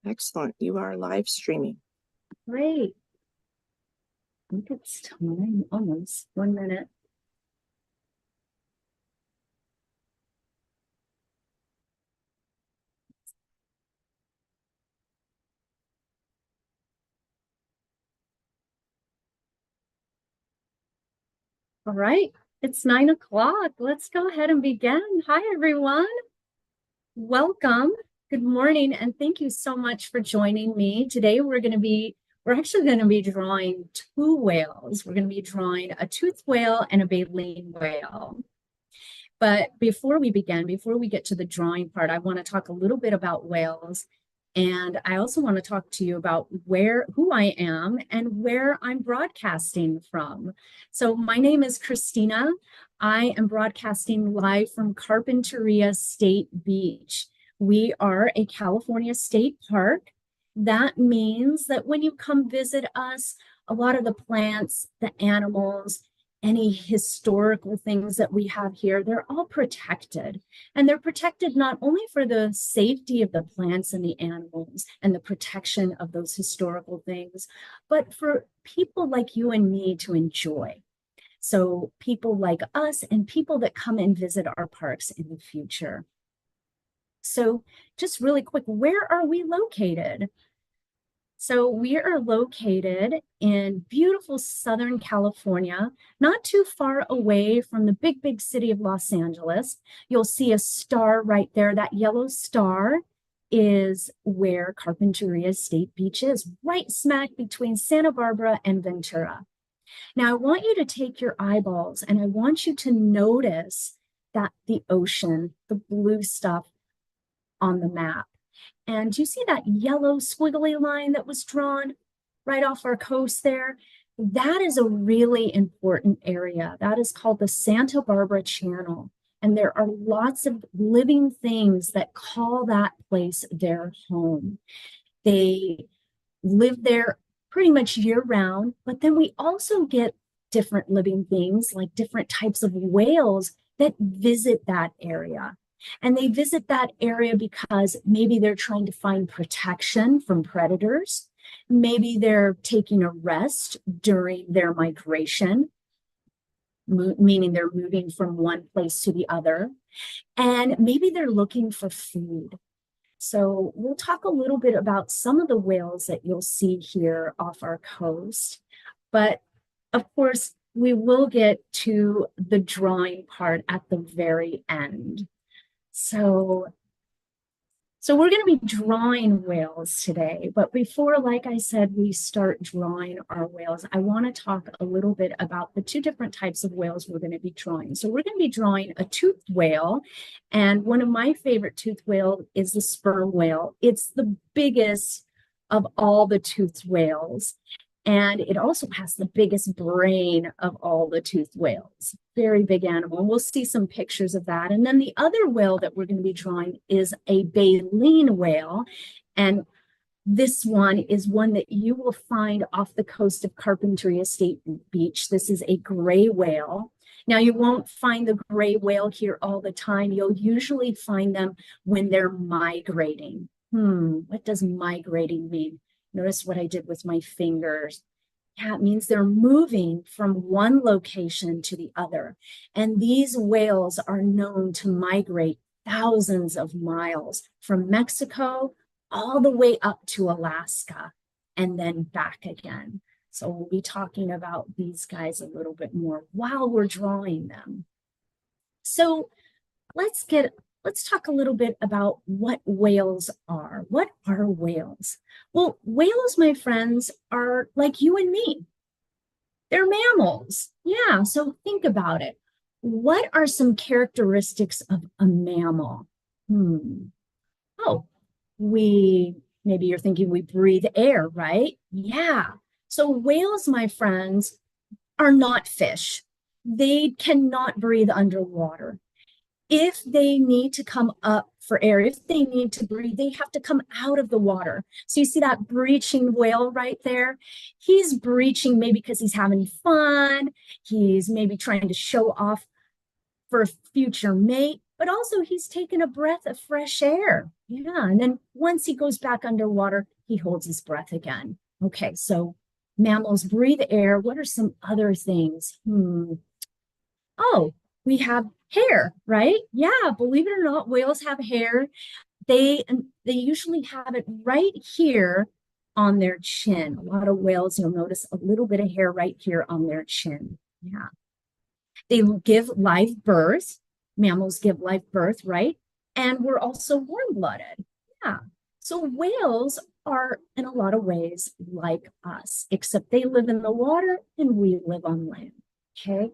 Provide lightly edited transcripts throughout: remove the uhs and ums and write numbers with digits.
Excellent. You are live streaming. Great. I think it's time, almost 1 minute. All right, it's 9 o'clock. Let's go ahead and begin. Hi, everyone. Welcome. Good morning, and thank you so much for joining me. Today, we're actually going to be drawing two whales. We're going to be drawing a toothed whale and a baleen whale. But before we get to the drawing part, I want to talk a little bit about whales. And I also want to talk to you about who I am and where I'm broadcasting from. So my name is Christina. I am broadcasting live from Carpinteria State Beach. We are a California state park. That means that when you come visit us, a lot of the plants, the animals, any historical things that we have here, they're all protected. And they're protected not only for the safety of the plants and the animals and the protection of those historical things, but for people like you and me to enjoy. So people like us and people that come and visit our parks in the future. So just really quick, where are we located? So we are located in beautiful Southern California, not too far away from the big city of Los Angeles. You'll see a star right there. That yellow star is where Carpinteria State Beach is, right smack between Santa Barbara and Ventura. Now, I want you to take your eyeballs and I want you to notice that the ocean, the blue stuff on the map. And do you see that yellow squiggly line that was drawn right off our coast there? That is a really important area. That is called the Santa Barbara Channel. And there are lots of living things that call that place their home. They live there pretty much year round, but then we also get different living things like different types of whales that visit that area. And they visit that area because maybe they're trying to find protection from predators. Maybe they're taking a rest during their migration, meaning they're moving from one place to the other. And maybe they're looking for food. So we'll talk a little bit about some of the whales that you'll see here off our coast. But of course, we will get to the drawing part at the very end. So we're going to be drawing whales today, but before, like I said, we start drawing our whales, I want to talk a little bit about the two different types of whales we're going to be drawing. So we're going to be drawing a toothed whale, and one of my favorite toothed whale is the sperm whale. It's the biggest of all the toothed whales. And it also has the biggest brain of all the toothed whales. Very big animal. We'll see some pictures of that. And then the other whale that we're going to be drawing is a baleen whale. And this one is one that you will find off the coast of Carpinteria State Beach. This is a gray whale. Now, you won't find the gray whale here all the time. You'll usually find them when they're migrating. What does migrating mean? Notice what I did with my fingers. Yeah, it means they're moving from one location to the other. And these whales are known to migrate thousands of miles from Mexico all the way up to Alaska and then back again. So we'll be talking about these guys a little bit more while we're drawing them. So let's talk a little bit about what whales are. What are whales? Well, whales, my friends, are like you and me. They're mammals. Yeah, so think about it. What are some characteristics of a mammal? Oh, maybe you're thinking we breathe air, right? Yeah. So whales, my friends, are not fish. They cannot breathe underwater. If they need to come up for air, if they need to breathe, they have to come out of the water. So you see that breaching whale right there? He's breaching maybe because he's having fun. He's maybe trying to show off for a future mate, but also he's taking a breath of fresh air. Yeah, and then once he goes back underwater, he holds his breath again. Okay, so mammals breathe air. What are some other things? Oh, we have hair, right? Yeah, believe it or not, whales have hair. They usually have it right here on their chin. A lot of whales, you'll notice a little bit of hair right here on their chin. Yeah. They give live birth. Mammals give live birth, right? And we're also warm-blooded. Yeah. So whales are in a lot of ways like us, except they live in the water and we live on land. Okay. All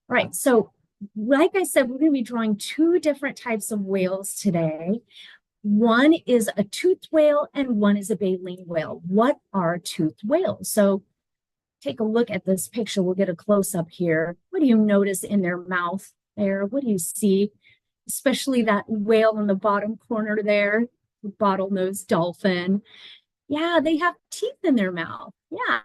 right. So like I said, we're going to be drawing two different types of whales today. One is a toothed whale and one is a baleen whale. What are toothed whales? So take a look at this picture. We'll get a close-up here. What do you notice in their mouth there? What do you see? Especially that whale in the bottom corner there, the bottlenose dolphin. Yeah, they have teeth in their mouth. Yeah.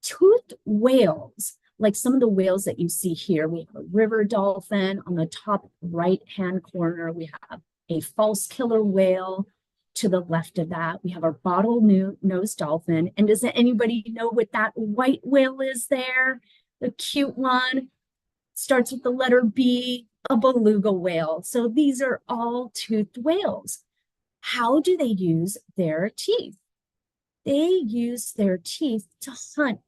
Toothed whales, like some of the whales that you see here, we have a river dolphin on the top right-hand corner. We have a false killer whale. To the left of that, we have our bottlenose dolphin. And does anybody know what that white whale is there? The cute one starts with the letter B, a beluga whale. So these are all toothed whales. How do they use their teeth? They use their teeth to hunt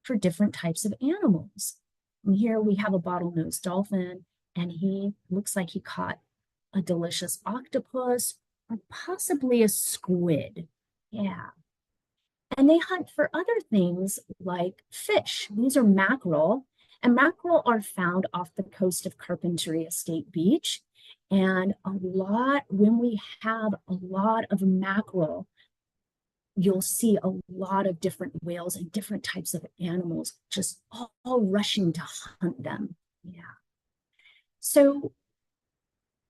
for different types of animals. And here we have a bottlenose dolphin, and he looks like he caught a delicious octopus or possibly a squid. Yeah. And they hunt for other things like fish. These are mackerel, and mackerel are found off the coast of Carpinteria State Beach. And when we have a lot of mackerel, you'll see a lot of different whales and different types of animals just all rushing to hunt them. Yeah. So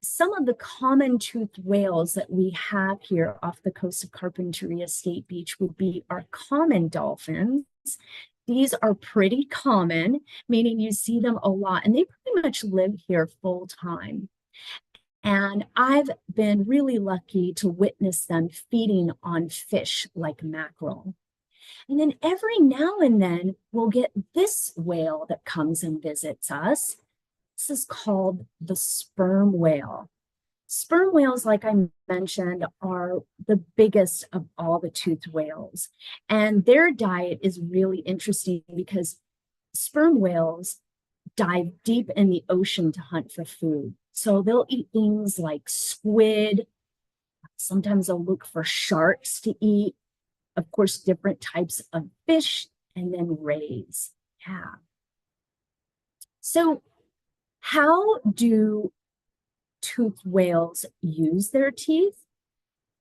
some of the common toothed whales that we have here off the coast of Carpinteria State Beach would be our common dolphins. These are pretty common, meaning you see them a lot, and they pretty much live here full time. And I've been really lucky to witness them feeding on fish like mackerel. And then every now and then we'll get this whale that comes and visits us. This is called the sperm whale. Sperm whales, like I mentioned, are the biggest of all the toothed whales. And their diet is really interesting because sperm whales dive deep in the ocean to hunt for food. So they'll eat things like squid. Sometimes they'll look for sharks to eat. Of course, different types of fish, and then rays. Yeah. So how do toothed whales use their teeth?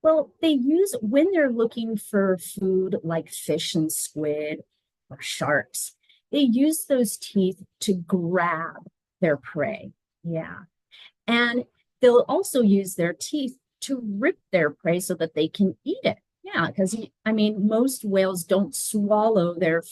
Well, they use when they're looking for food like fish and squid or sharks, they use those teeth to grab their prey. Yeah. And they'll also use their teeth to rip their prey so that they can eat it. Yeah, because I mean, most whales don't swallow their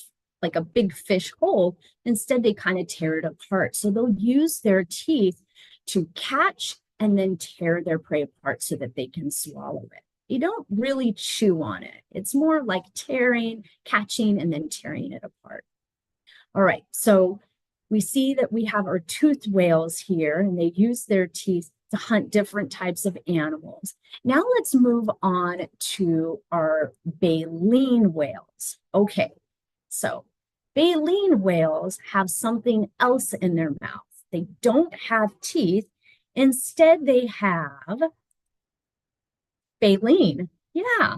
like a big fish whole. Instead, they kind of tear it apart. So they'll use their teeth to catch and then tear their prey apart so that they can swallow it. You don't really chew on it. It's more like tearing, catching, and then tearing it apart. All right, so we see that we have our toothed whales here, and they use their teeth to hunt different types of animals. Now let's move on to our baleen whales. Okay, so baleen whales have something else in their mouth. They don't have teeth. Instead, they have baleen. Yeah,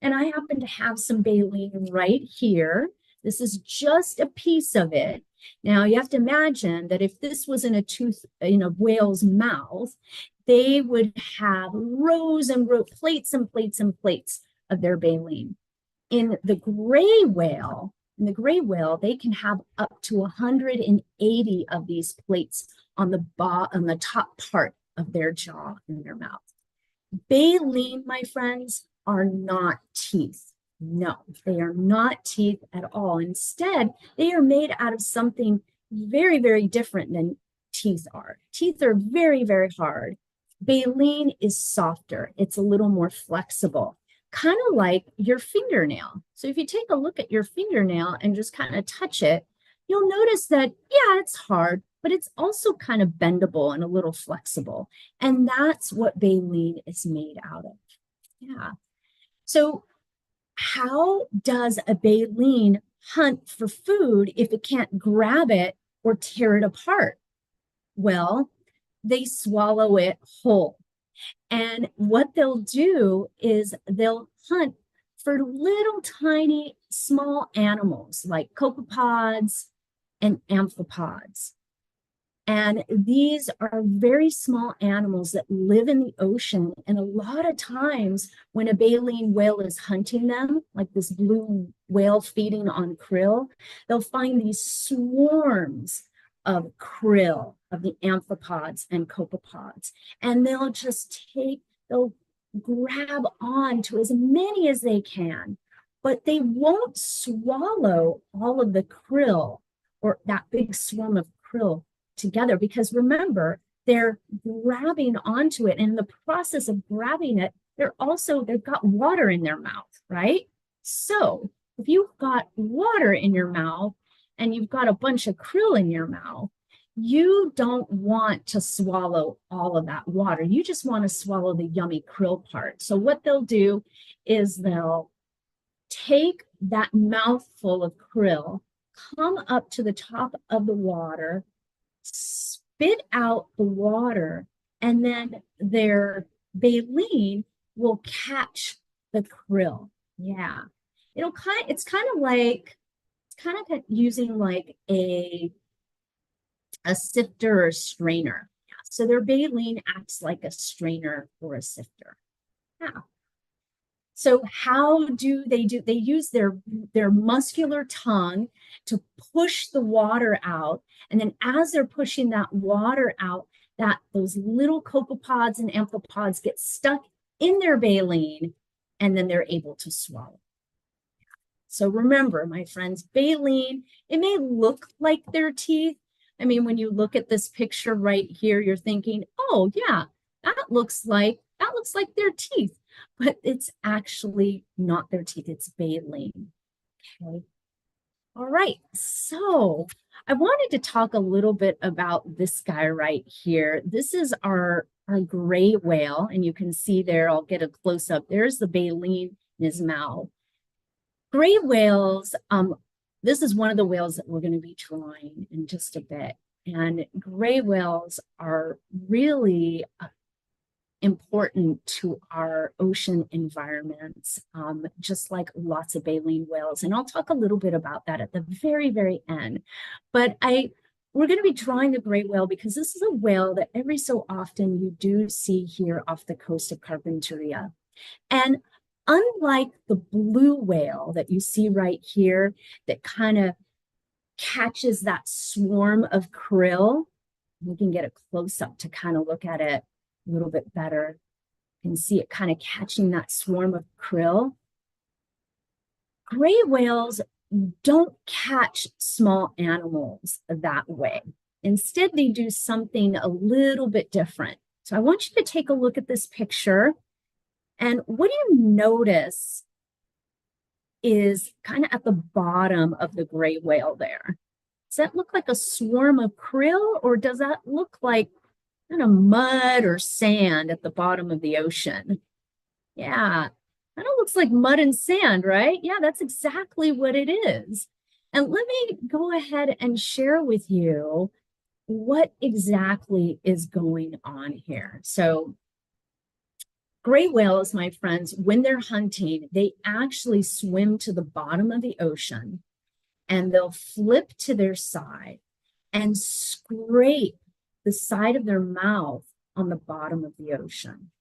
and I happen to have some baleen right here. This is just a piece of it. Now you have to imagine that if this was in a whale's mouth, they would have rows and rows, plates and plates and plates of their baleen. In the gray whale, they can have up to 180 of these plates on the top part of their jaw in their mouth. Baleen, my friends, are not teeth. No, they are not teeth at all. Instead, they are made out of something very, very different than teeth are. Teeth are very, very hard. Baleen is softer. It's a little more flexible, kind of like your fingernail. So if you take a look at your fingernail and just kind of touch it, you'll notice that, yeah, it's hard, but it's also kind of bendable and a little flexible. And that's what baleen is made out of. Yeah. So how does a baleen hunt for food if it can't grab it or tear it apart? Well, they swallow it whole. And what they'll do is they'll hunt for little tiny small animals like copepods and amphipods. And these are very small animals that live in the ocean. And a lot of times when a baleen whale is hunting them, like this blue whale feeding on krill, they'll find these swarms of krill, of the amphipods and copepods. And they'll grab on to as many as they can, but they won't swallow all of the krill or that big swarm of krill together, because remember, they're grabbing onto it. And in the process of grabbing it, they've got water in their mouth, right? So if you've got water in your mouth and you've got a bunch of krill in your mouth, you don't want to swallow all of that water. You just want to swallow the yummy krill part. So what they'll do is they'll take that mouthful of krill, come up to the top of the water, spit out the water, and then their baleen will catch the krill. Yeah. It's kind of using like a sifter or strainer. Yeah. So their baleen acts like a strainer or a sifter. Yeah. So how do? They use their muscular tongue to push the water out. And then as they're pushing that water out, those little copepods and amphipods get stuck in their baleen, and then they're able to swallow. So remember, my friends, baleen, it may look like their teeth. I mean, when you look at this picture right here, you're thinking, oh yeah, that looks like their teeth. But it's actually not their teeth, it's baleen. Okay. All right, so I wanted to talk a little bit about this guy right here. This is our gray whale, and you can see there, I'll get a close-up. There's the baleen in his mouth. Gray whales, this is one of the whales that we're going to be drawing in just a bit. And gray whales are really important to our ocean environments, just like lots of baleen whales. And I'll talk a little bit about that at the very, very end. But we're going to be drawing the gray whale because this is a whale that every so often you do see here off the coast of Carpinteria. And unlike the blue whale that you see right here that kind of catches that swarm of krill, we can get a close-up to kind of look at it a little bit better. You can see it kind of catching that swarm of krill. Gray whales don't catch small animals that way. Instead, they do something a little bit different. So I want you to take a look at this picture. And what do you notice is kind of at the bottom of the gray whale there? Does that look like a swarm of krill, or does that look like kind of mud or sand at the bottom of the ocean? Yeah, that looks like mud and sand, right? Yeah, that's exactly what it is. And let me go ahead and share with you what exactly is going on here. So gray whales, my friends, when they're hunting, they actually swim to the bottom of the ocean, and they'll flip to their side and scrape the side of their mouth on the bottom of the ocean.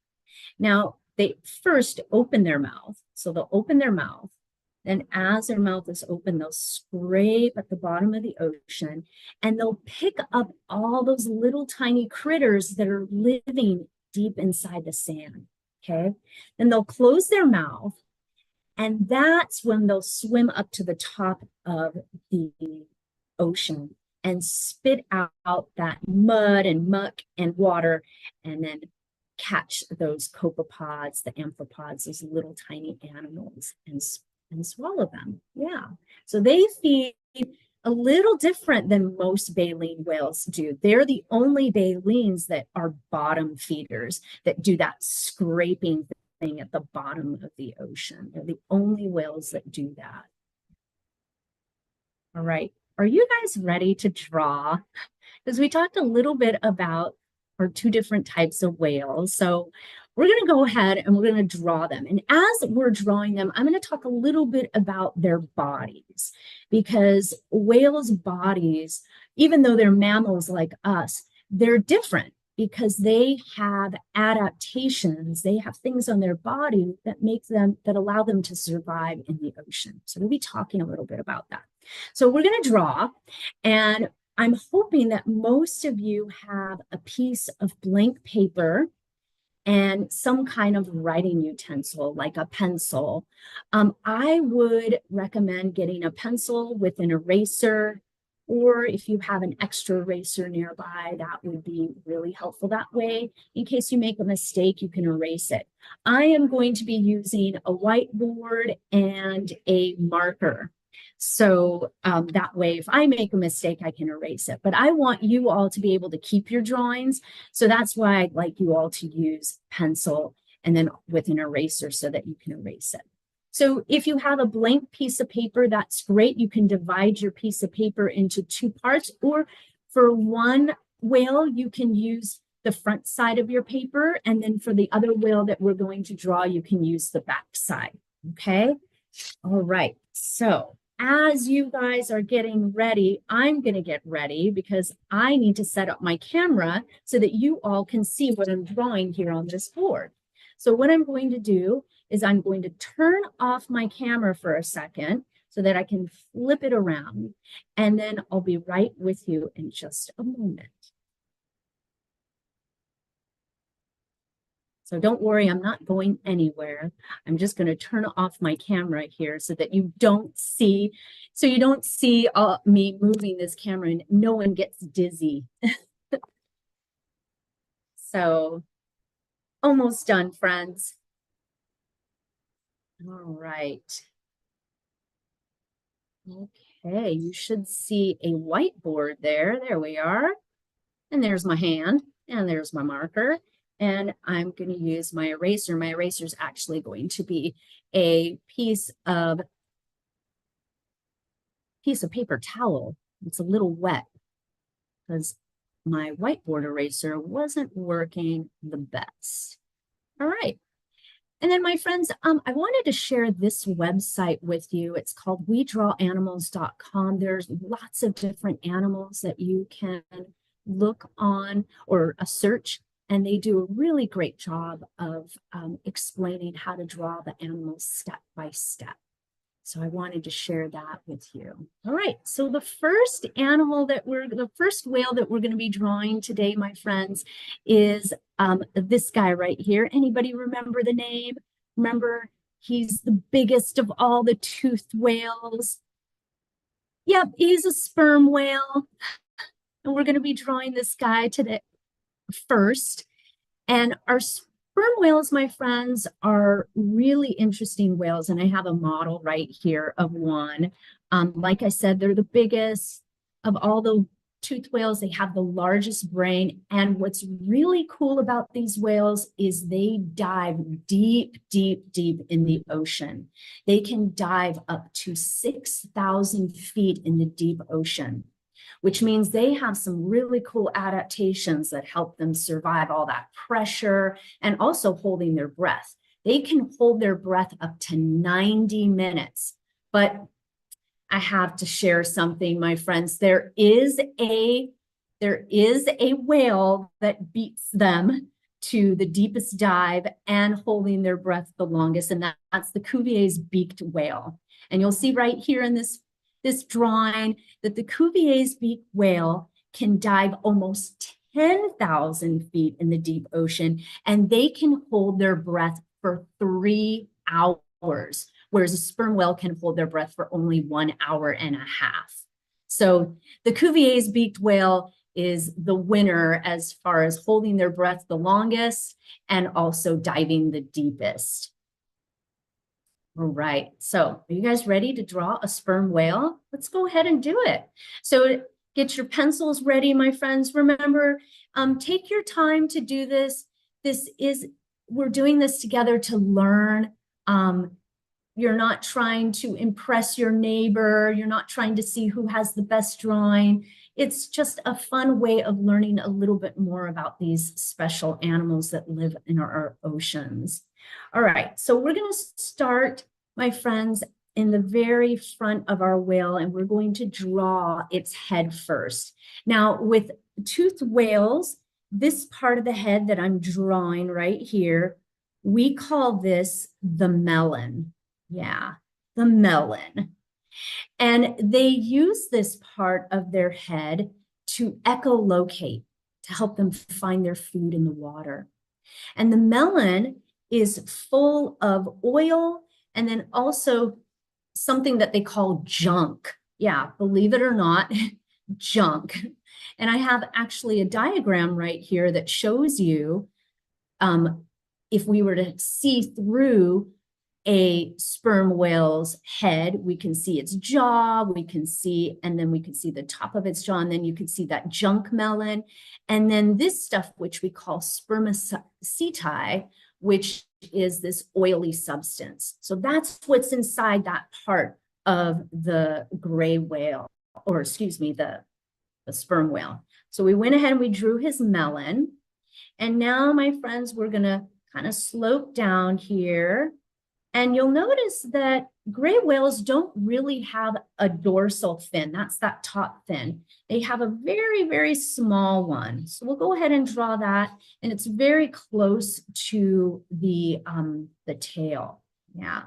Now, they first open their mouth. So they'll open their mouth. Then as their mouth is open, they'll scrape at the bottom of the ocean, and they'll pick up all those little tiny critters that are living deep inside the sand. Okay. Then they'll close their mouth, and that's when they'll swim up to the top of the ocean. and spit out that mud and muck and water, and then catch those copepods, the amphipods, those little tiny animals, and swallow them. Yeah. So they feed a little different than most baleen whales do. They're the only baleens that are bottom feeders, that do that scraping thing at the bottom of the ocean. They're the only whales that do that. All right. Are you guys ready to draw? Because we talked a little bit about our two different types of whales. So we're going to go ahead and we're going to draw them. And as we're drawing them, I'm going to talk a little bit about their bodies, because whales' bodies, even though they're mammals like us, they're different because they have adaptations. They have things on their body that that allow them to survive in the ocean. So we'll be talking a little bit about that. So we're going to draw, and I'm hoping that most of you have a piece of blank paper and some kind of writing utensil, like a pencil. I would recommend getting a pencil with an eraser, or if you have an extra eraser nearby, that would be really helpful that way. In case you make a mistake, you can erase it. I am going to be using a whiteboard and a marker. So that way, if I make a mistake, I can erase it. But I want you all to be able to keep your drawings. So that's why I'd like you all to use pencil and then with an eraser so that you can erase it. So if you have a blank piece of paper, that's great. You can divide your piece of paper into two parts, or for one whale, you can use the front side of your paper. And then for the other whale that we're going to draw, you can use the back side. Okay. All right. So as you guys are getting ready, I'm going to get ready because I need to set up my camera so that you all can see what I'm drawing here on this board. So what I'm going to do is I'm going to turn off my camera for a second so that I can flip it around, and then I'll be right with you in just a moment. So don't worry, I'm not going anywhere. I'm just going to turn off my camera here so that you don't see, me moving this camera and no one gets dizzy. So almost done, friends. All right. Okay, you should see a whiteboard there. There we are. And there's my hand, and there's my marker. And I'm going to use my eraser. My eraser is actually going to be a piece of paper towel. It's a little wet because my whiteboard eraser wasn't working the best. All right. And then my friends, I wanted to share this website with you. It's called WeDrawAnimals.com. There's lots of different animals that you can look on or search, and they do a really great job of explaining how to draw the animals step by step. So I wanted to share that with you. All right, so the first whale that we're going to be drawing today, my friends, is this guy right here. Anybody remember the name? Remember, he's the biggest of all the toothed whales. Yep, he's a sperm whale. And we're going to be drawing this guy today first. And our sperm whales, my friends, are really interesting whales, and I have a model right here of one. Like I said, they're the biggest of all the toothed whales. They have the largest brain, and what's really cool about these whales is they dive deep, deep, deep in the ocean. They can dive up to 6,000 feet in the deep ocean, which means they have some really cool adaptations that help them survive all that pressure and also holding their breath. They can hold their breath up to 90 minutes. But I have to share something, my friends. There is a whale that beats them to the deepest dive and holding their breath the longest, and that's the Cuvier's beaked whale. And you'll see right here in this drawing that the Cuvier's beaked whale can dive almost 10,000 feet in the deep ocean, and they can hold their breath for 3 hours, whereas a sperm whale can hold their breath for only 1 hour and a half. So the Cuvier's beaked whale is the winner as far as holding their breath the longest and also diving the deepest. All right, so are you guys ready to draw a sperm whale? Let's go ahead and do it. So get your pencils ready, my friends. Remember, take your time to do this. We're doing this together to learn. You're not trying to impress your neighbor. You're not trying to see who has the best drawing. It's just a fun way of learning a little bit more about these special animals that live in our oceans. All right, so we're going to start, my friends, in the very front of our whale, and we're going to draw its head first. Now, with toothed whales, this part of the head that I'm drawing right here, we call this the melon. Yeah, the melon. And they use this part of their head to echolocate, to help them find their food in the water. And the melon is full of oil and then also something that they call junk. Yeah, believe it or not, junk. And I have actually a diagram right here that shows you if we were to see through a sperm whale's head, we can see its jaw, and then we can see the top of its jaw, and then you can see that junk melon. And then this stuff, which we call spermaceti, which is this oily substance. So that's what's inside that part of the gray whale, or excuse me, the sperm whale. So we went ahead and we drew his melon. And now, my friends, we're gonna kind of slope down here. And you'll notice that gray whales don't really have a dorsal fin. That's that top fin. They have a very, very small one. So we'll go ahead and draw that. And it's very close to the tail. Yeah.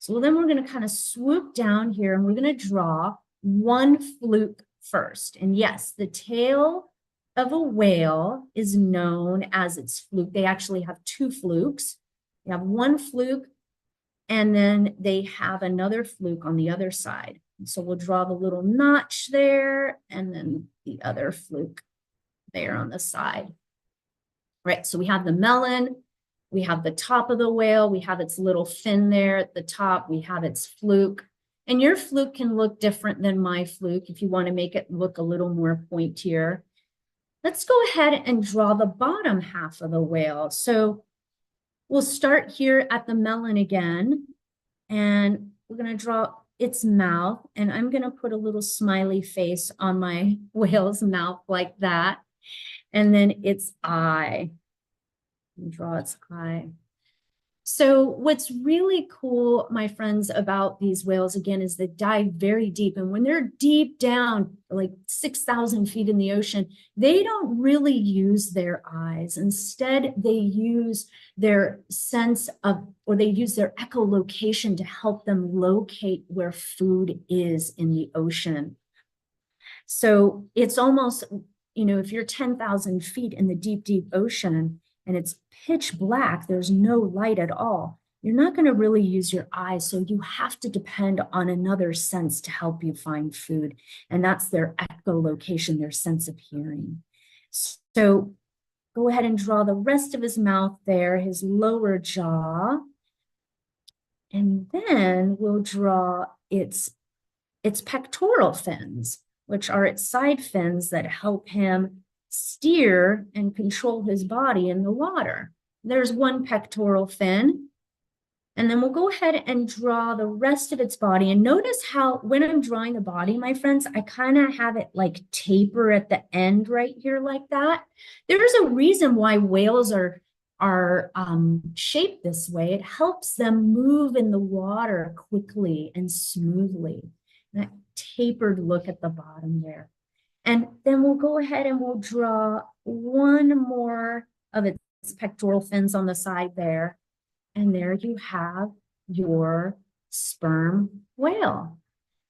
So then we're going to kind of swoop down here and we're going to draw one fluke first. And yes, the tail of a whale is known as its fluke. They actually have two flukes. They have one fluke, and then they have another fluke on the other side. So we'll draw the little notch there and then the other fluke there on the side. Right, so we have the melon, we have the top of the whale, we have its little fin there at the top, we have its fluke. And your fluke can look different than my fluke if you want to make it look a little more pointier. Let's go ahead and draw the bottom half of the whale. So we'll start here at the melon again, and we're going to draw its mouth, and I'm going to put a little smiley face on my whale's mouth like that, and then its eye. Draw its eye. So what's really cool, my friends, about these whales, again, is they dive very deep. And when they're deep down, like 6,000 feet in the ocean, they don't really use their eyes. Instead, they use their sense of, or they use their echolocation to help them locate where food is in the ocean. So it's almost, you know, if you're 10,000 feet in the deep, deep ocean, and it's pitch black, there's no light at all, you're not going to really use your eyes. So you have to depend on another sense to help you find food. And that's their echolocation, their sense of hearing. So go ahead and draw the rest of his mouth there, his lower jaw. And then we'll draw its pectoral fins, which are its side fins that help him steer and control his body in the water. There's one pectoral fin. And then we'll go ahead and draw the rest of its body. And notice how when I'm drawing the body, my friends, I kind of have it like taper at the end right here like that. There's a reason why whales are shaped this way. It helps them move in the water quickly and smoothly. That tapered look at the bottom there. And then we'll go ahead and we'll draw one more of its pectoral fins on the side there. And there you have your sperm whale.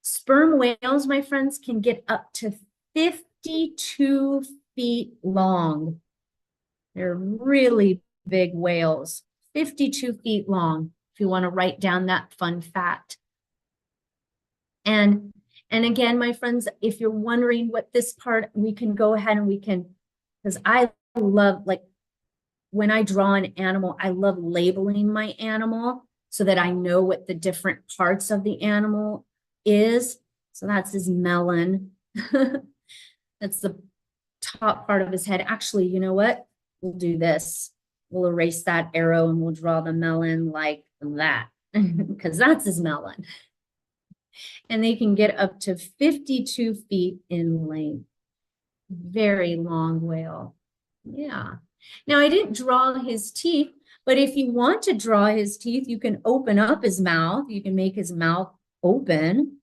Sperm whales, my friends, can get up to 52 feet long. They're really big whales, 52 feet long, if you want to write down that fun fact. And And again, my friends, if you're wondering what this part, we can go ahead and because I love, like, when I draw an animal, I love labeling my animal so that I know what the different parts of the animal is. So that's his melon. That's the top part of his head. Actually, you know what? We'll do this. We'll erase that arrow and we'll draw the melon like that, because that's his melon. And they can get up to 52 feet in length. Very long whale. Yeah. Now, I didn't draw his teeth, but if you want to draw his teeth, you can open up his mouth. You can make his mouth open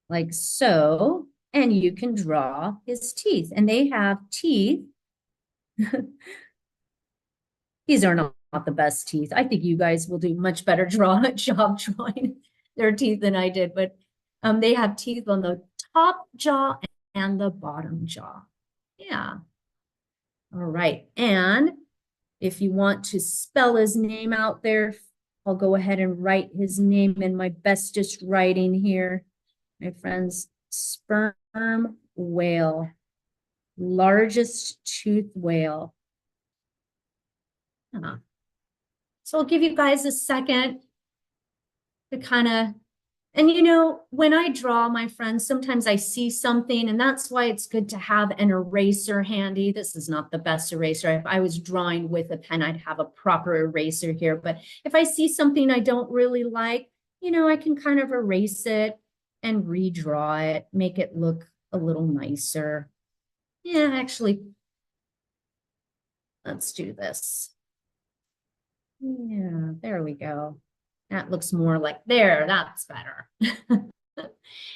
like so, and you can draw his teeth. And they have teeth. These are not the best teeth. I think you guys will do much better job drawing their teeth than I did, but they have teeth on the top jaw and the bottom jaw. Yeah. All right. And if you want to spell his name out there, I'll go ahead and write his name in my bestest writing here. My friends, sperm whale, largest toothed whale. So I'll give you guys a second to kind of, and you know, when I draw, my friends, sometimes I see something, and that's why it's good to have an eraser handy. This is not the best eraser. If I was drawing with a pen, I'd have a proper eraser here. But if I see something I don't really like, you know, I can kind of erase it and redraw it, make it look a little nicer. Yeah, actually, let's do this. Yeah, there we go. That looks more like there, that's better.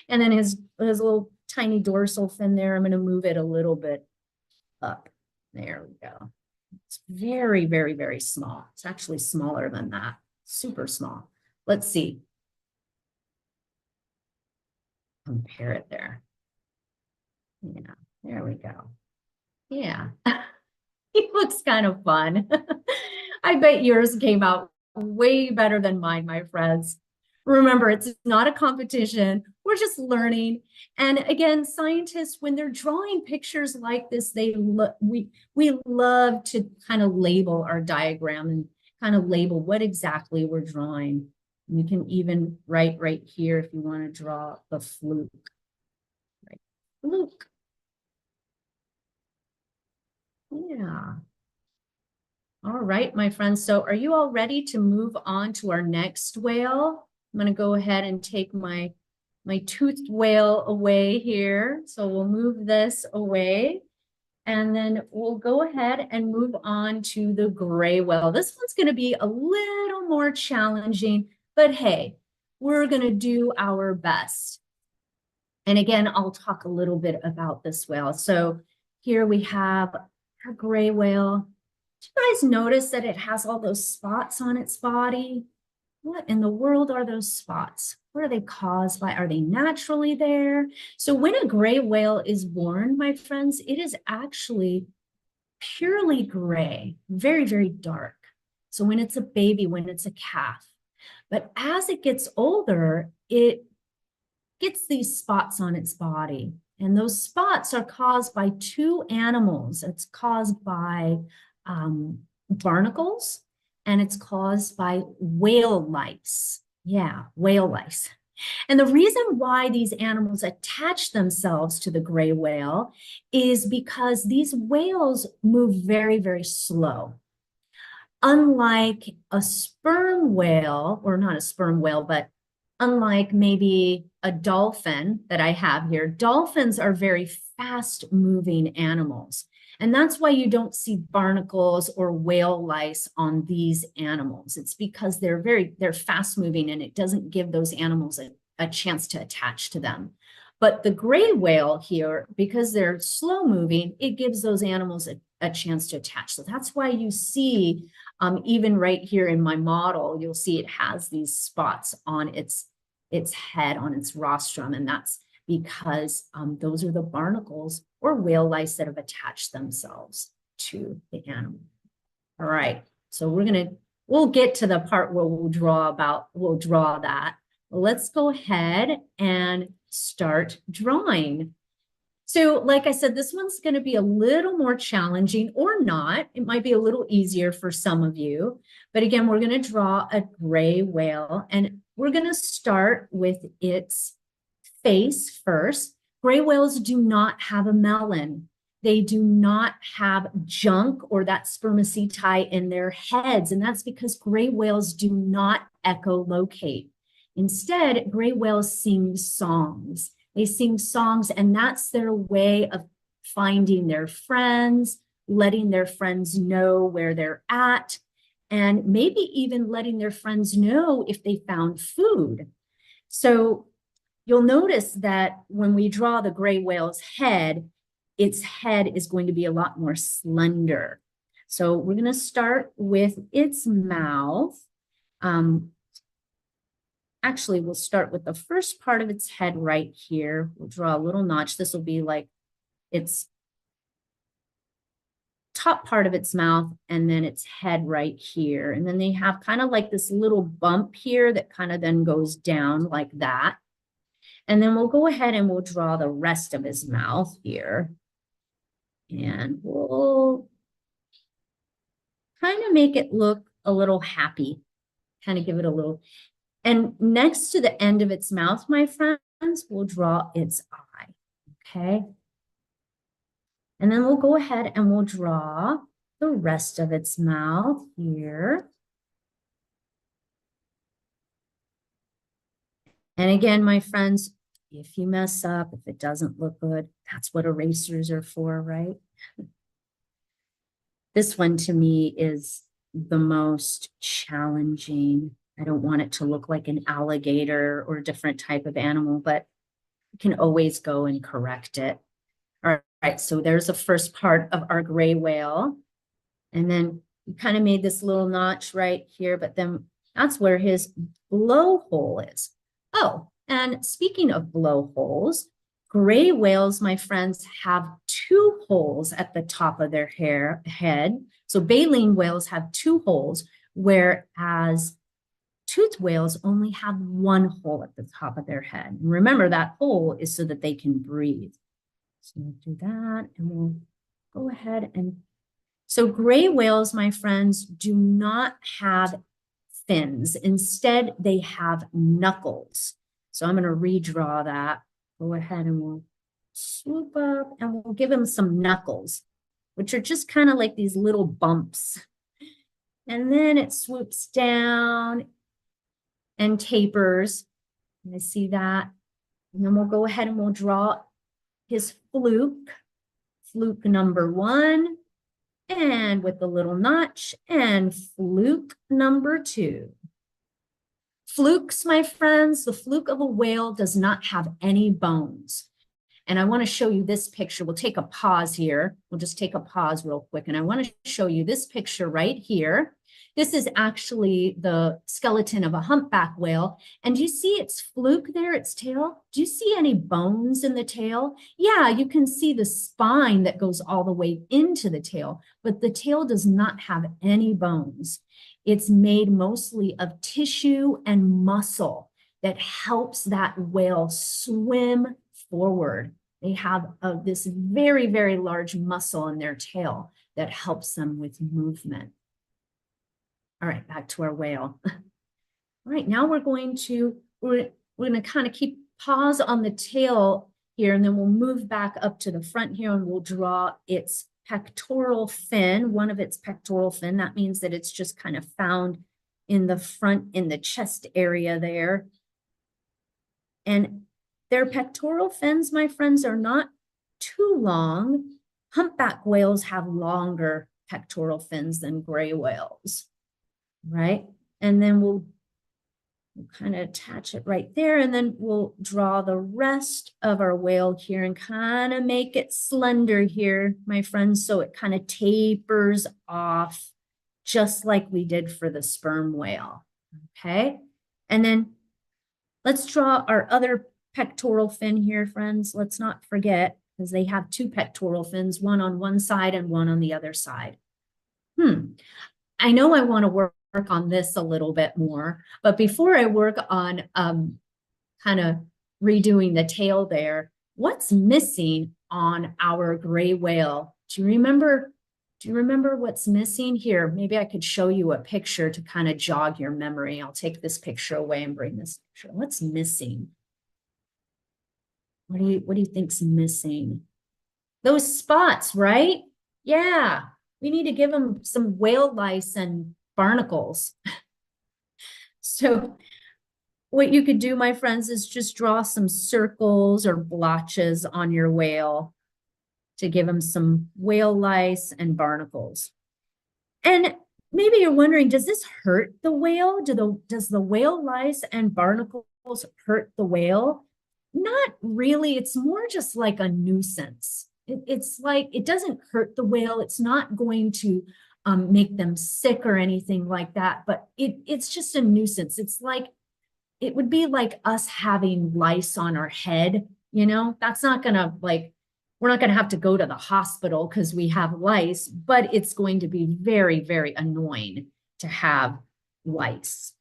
And then his little tiny dorsal fin there, I'm going to move it a little bit up. There we go. It's very, very, very small. It's actually smaller than that. Super small. Let's see. Compare it there. Yeah, there we go. Yeah. He looks kind of fun. I bet yours came out way better than mine, my friends. Remember, it's not a competition. We're just learning. And again, scientists, when they're drawing pictures like this, we love to kind of label our diagram and kind of label what exactly we're drawing. You can even write right here if you want to draw the fluke. Right. Fluke. Yeah. All right, my friends. So are you all ready to move on to our next whale? I'm going to go ahead and take my toothed whale away here. So we'll move this away. And then we'll go ahead and move on to the gray whale. This one's going to be a little more challenging, but hey, we're going to do our best. And again, I'll talk a little bit about this whale. So here we have our gray whale. Do you guys notice that it has all those spots on its body? What in the world are those spots? What are they caused by? Are they naturally there? So when a gray whale is born, my friends, it is actually purely gray, very, very dark. So when it's a baby, when it's a calf. But as it gets older, it gets these spots on its body. And those spots are caused by two animals. It's caused by barnacles, and it's caused by whale lice. Yeah, whale lice. And the reason why these animals attach themselves to the gray whale is because these whales move very, very slow. Unlike a sperm whale, or not a sperm whale, but unlike maybe a dolphin that I have here, dolphins are very fast-moving animals. And that's why you don't see barnacles or whale lice on these animals. It's because they're fast moving, and it doesn't give those animals a chance to attach to them. But the gray whale here, because they're slow moving, it gives those animals a chance to attach. So that's why you see, even right here in my model, you'll see it has these spots on its head, on its rostrum, and that's because those are the barnacles or whale lice that have attached themselves to the animal. All right, so we'll get to the part where we'll draw that. Let's go ahead and start drawing. So like I said, this one's going to be a little more challenging or not. It might be a little easier for some of you. But again, we're going to draw a gray whale, and we're going to start with its face first. Gray whales do not have a melon. They do not have junk or that spermaceti in their heads, and that's because gray whales do not echolocate. Instead, gray whales sing songs. They sing songs, and that's their way of finding their friends, letting their friends know where they're at, and maybe even letting their friends know if they found food. So you'll notice that when we draw the gray whale's head, its head is going to be a lot more slender. So we're going to start with its mouth. Actually, we'll start with the first part of its head right here. We'll draw a little notch. This will be like its top part of its mouth, and then its head right here. And then they have kind of like this little bump here that kind of then goes down like that. And then we'll go ahead and we'll draw the rest of his mouth here. And we'll kind of make it look a little happy, kind of give it a little. And next to the end of its mouth, my friends, we'll draw its eye, okay? And then we'll go ahead and we'll draw the rest of its mouth here. And again, my friends, if you mess up, if it doesn't look good, that's what erasers are for, right? This one to me is the most challenging. I don't want it to look like an alligator or a different type of animal, but you can always go and correct it. All right, so there's the first part of our gray whale. And then we kind of made this little notch right here, but then that's where his blowhole is. Oh, and speaking of blowholes, gray whales, my friends, have two holes at the top of their head. So baleen whales have two holes, whereas toothed whales only have one hole at the top of their head. And remember, that hole is so that they can breathe. So we'll do that, and we'll go ahead and... So gray whales, my friends, do not have fins. Instead, they have knuckles. So I'm going to redraw that. Go ahead and we'll swoop up and we'll give him some knuckles, which are just kind of like these little bumps. And then it swoops down and tapers. I see that. And then we'll go ahead and we'll draw his fluke number 1, and with the little notch, and fluke number 2. Flukes, my friends, the fluke of a whale does not have any bones. And I want to show you this picture. We'll take a pause here. We'll just take a pause real quick. And I want to show you this picture right here. This is actually the skeleton of a humpback whale. And do you see its fluke there, its tail? Do you see any bones in the tail? Yeah, you can see the spine that goes all the way into the tail, but the tail does not have any bones. It's made mostly of tissue and muscle that helps that whale swim forward. They have this very, very large muscle in their tail that helps them with movement. All right, back to our whale. All right, now we're going to kind of keep pause on the tail here, and then we'll move back up to the front here, and we'll draw its pectoral fin, one of its pectoral fin. That means that it's just kind of found in the front, in the chest area there. And their pectoral fins, my friends, are not too long. Humpback whales have longer pectoral fins than gray whales, right? And then we'll kind of attach it right there, and then we'll draw the rest of our whale here and kind of make it slender here, my friends, so it kind of tapers off just like we did for the sperm whale, okay? And then let's draw our other pectoral fin here, friends. Let's not forget, because they have two pectoral fins, one on one side and one on the other side. I know I want to work on this a little bit more, but before I work on kind of redoing the tail there. What's missing on our gray whale? Do you remember what's missing here? Maybe I could show you a picture to kind of jog your memory. I'll take this picture away and bring this picture. What's missing? What do you think's missing? Those spots, right? Yeah, we need to give them some whale lice and barnacles. So what you could do, my friends, is just draw some circles or blotches on your whale to give them some whale lice and barnacles. And maybe you're wondering, does this hurt the whale? Does the whale lice and barnacles hurt the whale? Not really. It's more just like a nuisance. It's like, it doesn't hurt the whale. It's not going to make them sick or anything like that, but it's just a nuisance. It's like, it would be like us having lice on our head, you know, that's not gonna we're not gonna have to go to the hospital because we have lice, but it's going to be very, very annoying to have lice.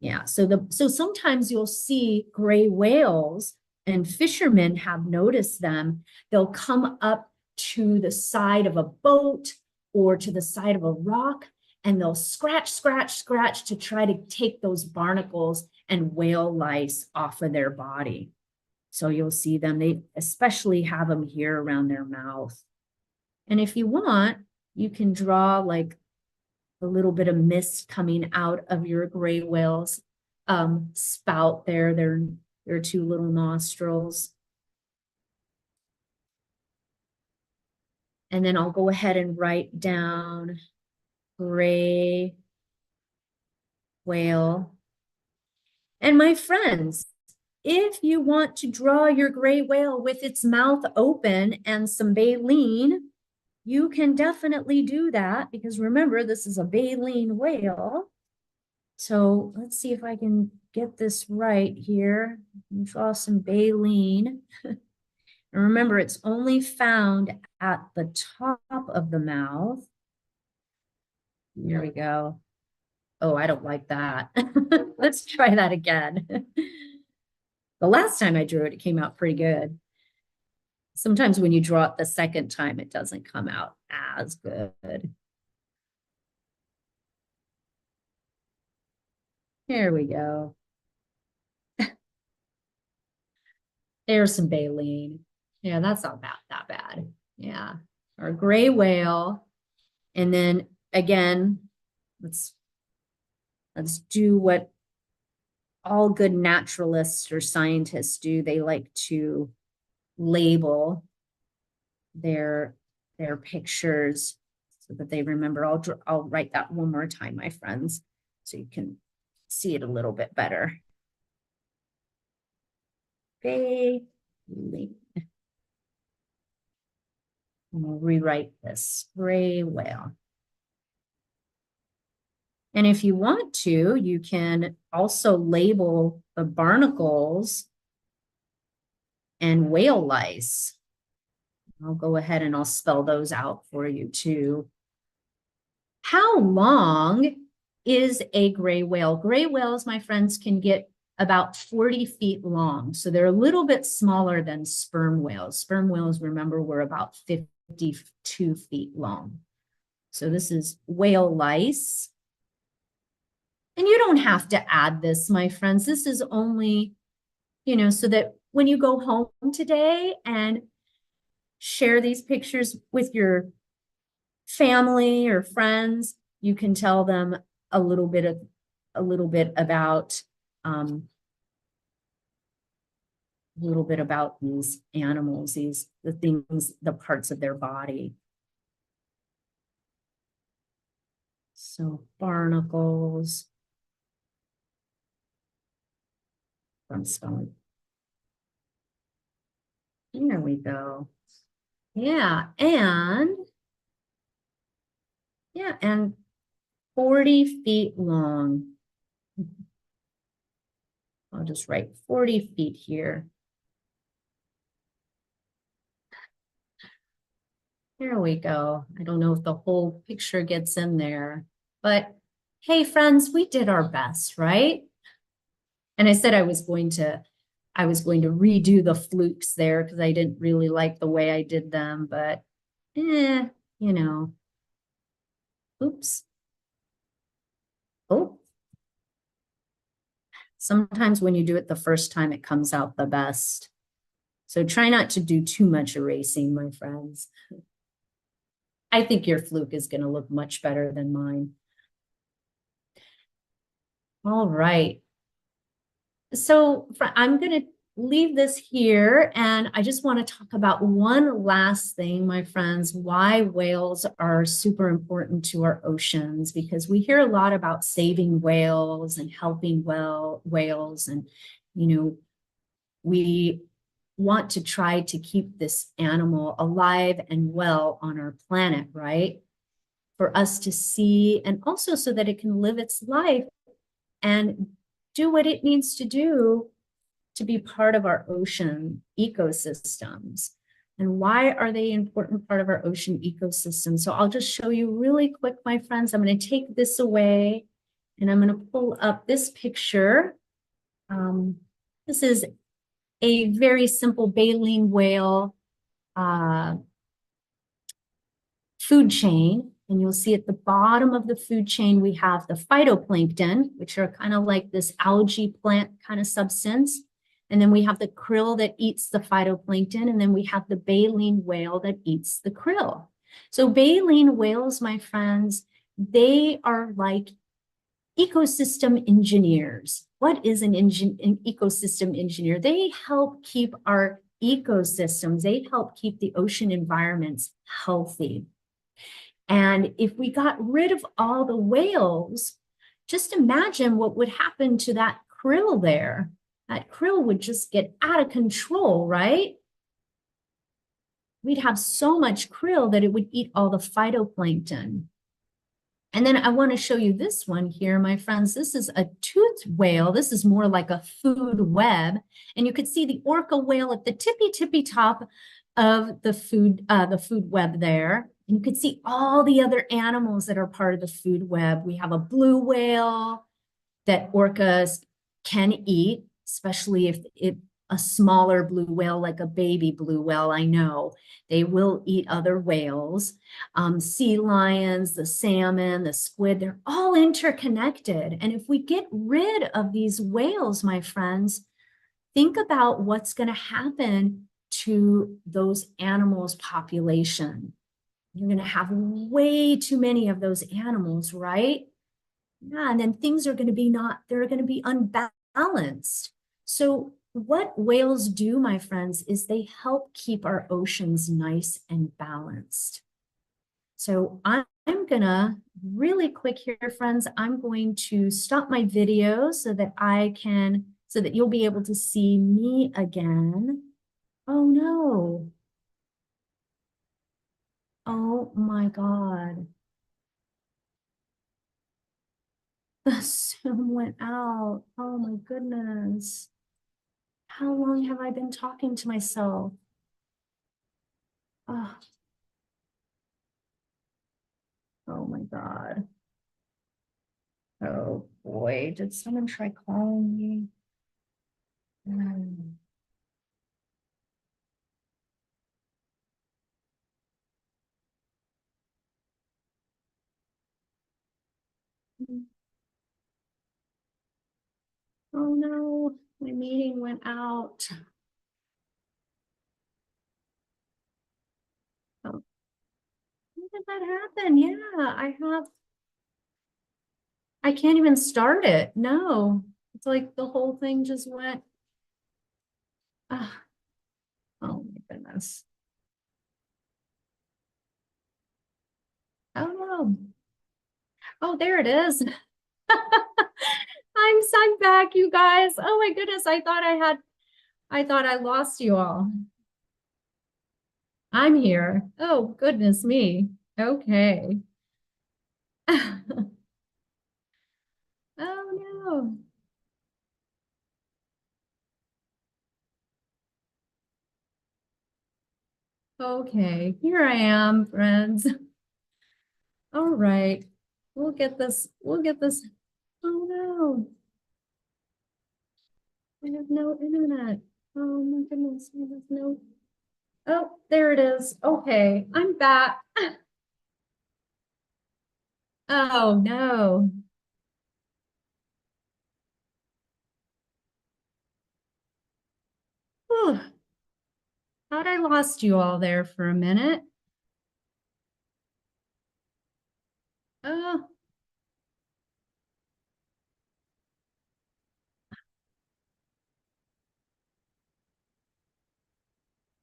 Yeah, so sometimes you'll see gray whales, and fishermen have noticed them. They'll come up to the side of a boat or to the side of a rock, and they'll scratch, scratch, scratch to try to take those barnacles and whale lice off of their body. So you'll see them, they especially have them here around their mouth. And if you want, you can draw like a little bit of mist coming out of your gray whale's spout there, their two little nostrils. And then I'll go ahead and write down gray whale. And my friends, if you want to draw your gray whale with its mouth open and some baleen, you can definitely do that, because remember, this is a baleen whale. So let's see if I can get this right here. Draw some baleen. And remember, it's only found at the top of the mouth. Here we go. Oh, I don't like that. Let's try that again. The last time I drew it, it came out pretty good. Sometimes when you draw it the second time, it doesn't come out as good. Here we go. There's some baleen. Yeah, that's not that bad. Yeah, our gray whale. And then again, let's do what all good naturalists or scientists do. They like to label their pictures so that they remember. I'll write that one more time, my friends, so you can see it a little bit better. Baleen. And we'll rewrite this, gray whale. And if you want to, you can also label the barnacles and whale lice. I'll go ahead and I'll spell those out for you too. How long is a gray whale? Gray whales, my friends, can get about 40 feet long. So they're a little bit smaller than sperm whales. Sperm whales, remember, were about 52 feet long. So this is whale lice. And you don't have to add this, my friends. This is only, so that when you go home today and share these pictures with your family or friends, you can tell them a little bit about these animals, the parts of their body. So barnacles. I'm spelling. There we go. Yeah, and 40 feet long. I'll just write 40 feet here. There we go. I don't know if the whole picture gets in there, but hey, friends, we did our best, right? And I said I was going to I was going to redo the flukes there because I didn't really like the way I did them, but you know, oops. Oh, sometimes when you do it the first time, it comes out the best. So try not to do too much erasing, my friends. I think your fluke is going to look much better than mine. All right. So I'm going to leave this here, and I just want to talk about one last thing, my friends, why whales are super important to our oceans, because we hear a lot about saving whales and helping whales, and we want to try to keep this animal alive and well on our planet, right? For us to see, and also so that it can live its life and do what it needs to do to be part of our ocean ecosystems. And why are they an important part of our ocean ecosystem? So I'll just show you really quick, my friends. I'm going to take this away and I'm going to pull up this picture. This is a very simple baleen whale food chain. And you'll see at the bottom of the food chain, we have the phytoplankton, which are kind of like this algae plant kind of substance. And then we have the krill that eats the phytoplankton. And then we have the baleen whale that eats the krill. So baleen whales, my friends, they are like ecosystem engineers. What is an ecosystem engineer? They help keep our ecosystems, they help keep the ocean environments healthy. And if we got rid of all the whales, just imagine what would happen to that krill there. That krill would just get out of control, right? We'd have so much krill that it would eat all the phytoplankton. And then I want to show you this one here, my friends. This is a toothed whale. This is more like a food web. And you could see the orca whale at the tippy top of the food web there. And you can see all the other animals that are part of the food web. We have a blue whale that orcas can eat, especially if a smaller blue whale, like a baby blue whale, I know, they will eat other whales. Sea lions, the salmon, the squid, they're all interconnected. And if we get rid of these whales, my friends, think about what's going to happen to those animals' population. You're going to have way too many of those animals, right? Yeah, and then things are going to be they're going to be unbalanced. So what whales do, my friends, is they help keep our oceans nice and balanced. So I'm gonna really quick here, friends, I'm going to stop my video so that so that you'll be able to see me again. Oh no. Oh my God. The Zoom went out. Oh my goodness. How long have I been talking to myself? Oh, oh my God. Oh boy, did someone try calling me? Oh no, my meeting went out. Oh, how did that happen? Yeah, I can't even start it. No, it's like the whole thing just went. Ah, oh my goodness. Oh no. Oh, there it is. I'm back, you guys. Oh my goodness. I thought I lost you all. I'm here. Oh, goodness me. Okay. Oh no. Okay, here I am, friends. All right. We'll get this. Oh no. I have no internet. Oh my goodness, I have no. Oh, there it is. Okay, I'm back. Oh no. Whew. Thought I lost you all there for a minute. Oh,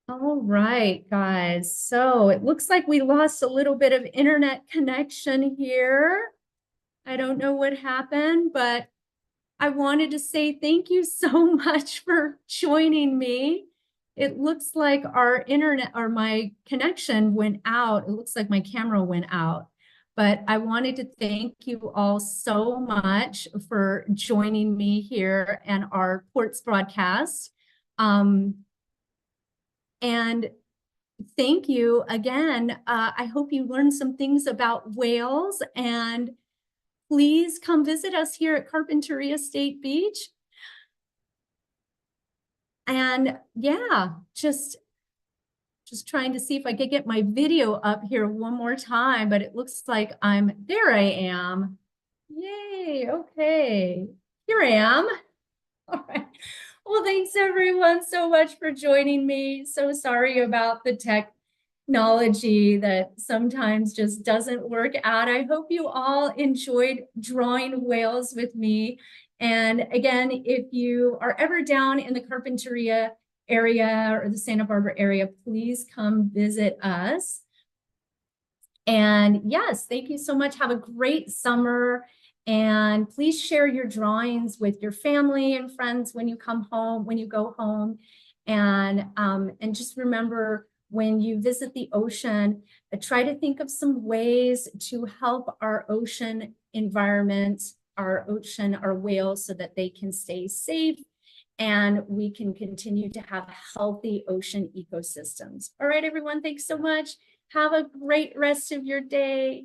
all right, guys. So it looks like we lost a little bit of internet connection here. I don't know what happened, but I wanted to say thank you so much for joining me. It looks like our internet or my connection went out. It looks like my camera went out. But I wanted to thank you all so much for joining me here and our Ports broadcast. And thank you again. I hope you learned some things about whales, and please come visit us here at Carpinteria State Beach. And yeah, just trying to see if I could get my video up here one more time, but it looks like there I am. Yay, okay. Here I am. All right. Well, thanks everyone so much for joining me. So sorry about the technology that sometimes just doesn't work out. I hope you all enjoyed drawing whales with me. And again, if you are ever down in the Carpinteria area or the Santa Barbara area, please come visit us. And yes, thank you so much. Have a great summer. And please share your drawings with your family and friends when you come home, when you go home. And just remember, when you visit the ocean, try to think of some ways to help our ocean environment, our whales, so that they can stay safe and we can continue to have healthy ocean ecosystems. All right, everyone, thanks so much. Have a great rest of your day.